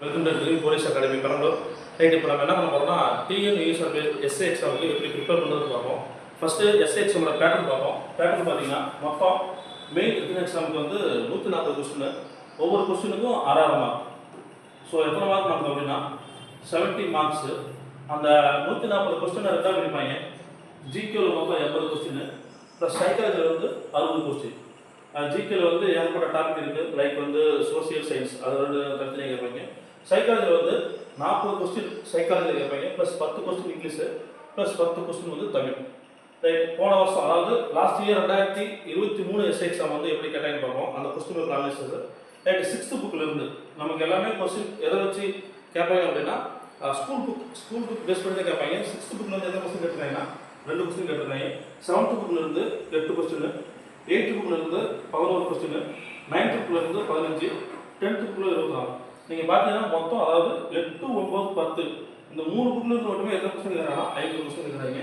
Welcome to dream police academy Perambalur. Right, இப்போ நம்ம என்ன பண்ண போகிறோம்னா டிஎன்யூஎஸ்ஆர்பி எஸ்ஏ எக்ஸாமுக்கு எப்படி ப்ரிப்பேர் பண்ணுறது பார்ப்போம். ஃபஸ்ட்டு எஸ்ஏ எக்ஸாமோட பேட்டர்ன் பார்ப்போம். பேட்டர்ன் பார்த்தீங்கன்னா மொத்தம் மெயின் ரிட்டன் எக்ஸாமுக்கு வந்து 140 கொஸ்டின், ஒவ்வொரு கொஸ்டினுக்கும் 6 மார்க். ஸோ எத்தனை மார்க் நமக்கு அப்படின்னா 70 மார்க்ஸு. அந்த 140 கொஸ்டினை ரெண்டாக பிரிப்பாங்க. ஜிகேவில் மொத்தம் 80 கொஸ்டின் ப்ளஸ் சைக்காலஜியில் வந்து 60 கொஸ்டின். ஜிகேவில் வந்து ஏகப்பட்ட டாபிக் இருக்குது, லைக் வந்து சோசியல் சயின்ஸ், அது ரெண்டு தனித்தனியாக கேட்பாங்க. சைக்காலஜியில் வந்து 40 கொஸ்டின் சைக்காலஜியில் கேட்பாங்க, plus 10 question English, plus 10 question வந்து தமிழ். ரைட், போன வருஷம் அதாவது லாஸ்ட் இயர் 2023 எஸ்ஏ எக்ஸாம் வந்து எப்படி கேட்டாங்கன்னு பார்ப்போம். அந்த question paper analysis right 6th புக்கில் இருந்து நமக்கு எல்லாமே கொஸ்டின் எதை வச்சு கேட்பாங்க அப்படின்னா ஸ்கூல் புக் பேஸ் பண்ணி தான் கேட்பாங்க. 6th புக்கில் இருந்து எந்த கொஸ்டின் கேட்டிருக்காங்கன்னா 2 கொஸ்டின் கேட்டிருக்காங்க. 7th புக்கில் இருந்து 8 கொஸ்டின், 8th புக்கில் இருந்து 11 கொஸ்டின், 9th புக்கில் இருந்து 15, 10th புக்கில் 24. நீங்கள் பார்த்தீங்கன்னா மொத்தம் அதாவது 8, 9, 10 இந்த 3 புக்கில் இருந்து மட்டுமே எத்தனை கொஸ்டின் கேட்குறாங்கன்னா 50 கொஸ்டின் கேட்குறாங்க.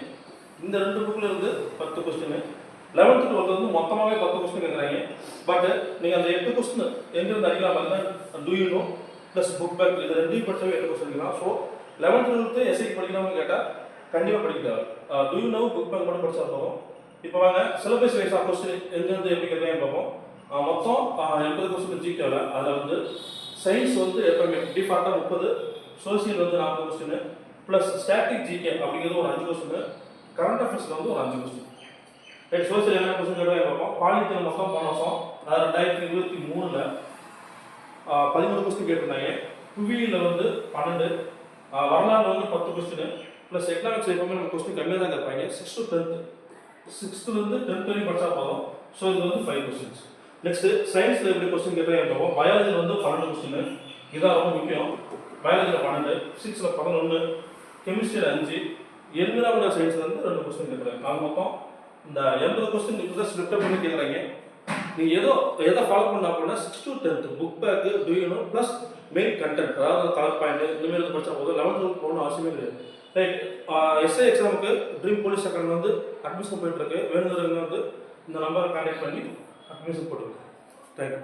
இந்த 2 புக்கில் இருந்து 10 கொஸ்டின், 11th 12th வந்து மொத்தமாகவே 10 கொஸ்டின் கேட்குறாங்க. பட் நீங்கள் அந்த 8 கொஸ்டின் எங்கேருந்து அடிக்கலாம் பார்த்தீங்கன்னா do you know plus book back இது ரெண்டையும் படித்தாவே 8 கொஸ்டின் இருக்கலாம். ஸோ 11th 12th எஸ்ஐக்கு படிக்கலாம்னு கேட்டால் கண்டிப்பாக படிக்க do you know book back மட்டும் படித்தா போகும். இப்போ வாங்க சிலபஸ் வைஸாக கொஸ்டின் எங்கேருந்து எப்படி கேட்குறாங்க பார்ப்போம். மொத்தம் 80 கொஸ்டின் ஜிகேவில். அதில் வந்து சயின்ஸ் வந்து எப்பவுமே டிஃபால்ட்டாக 30, சோசியல் வந்து 40 கொஸ்டின், ப்ளஸ் ஸ்டாட்டிக் ஜிகே அப்படிங்கிறது ஒரு 5 கொஸ்டின், கரண்ட் அஃபேர்ஸில் வந்து ஒரு 5 கொஸ்டின். ரைட், சோசியல் என்ன கொஸ்டின் கேட்குறாங்க பார்ப்போம். பாலிட்டியில் மொத்தம் போன வருஷம் அதாவது 2023 13 கொஸ்டின் கேட்டிருந்தாங்க. புவியியில் வந்து 12, வரலாறு வந்து 10 கொஸ்டின், ப்ளஸ் எக்கனாமிக்ஸ் எப்பவுமே நம்ம கொஸ்டின் கம்மியாக தான் கேட்பாங்க. 6th to 10th, 6th வரைக்கும் படித்தா போதும். ஸோ இது வந்து 5 கொஸ்டின்ஸ். நெக்ஸ்ட்டு சயின்ஸில் எப்படி கொஸ்டின் கேட்குறாங்க பார்ப்போம். பயாலஜியில் வந்து 12 கொஸ்டின், இதான் ரொம்ப முக்கியம். பயாலஜியில் 12, 6th 11, கெமிஸ்ட்ரியில் 5, என்விரான்மெண்டல் சயின்ஸில் வந்து 2 கொஸ்டின் கேட்குறாங்க. அது மொத்தம் இந்த 80 கொஸ்டின் இப்போ தான் ஸ்கிரிப்டை பண்ணி கேட்குறாங்க. நீங்கள் எதை ஃபாலோ பண்ண அப்படின்னா 6th to 10th book back do you know plus main content, அதாவது கலர் பாயிண்ட் இந்தமாரி வந்து படித்தா போதும். 11th போகணும் அவசியமே கிடையாது. ரைட், எஸ்ஐ எக்ஸாமுக்கு ட்ரீம் போலீஸ் அகாடமி வந்து அட்மிஷன் போயிட்டுருக்கு. வேணுங்கிறவங்க வந்து இந்த நம்பரை கான்டாக்ட் பண்ணி அட்மிஷன் போட்டுருக்கு. தேங்க்யூ.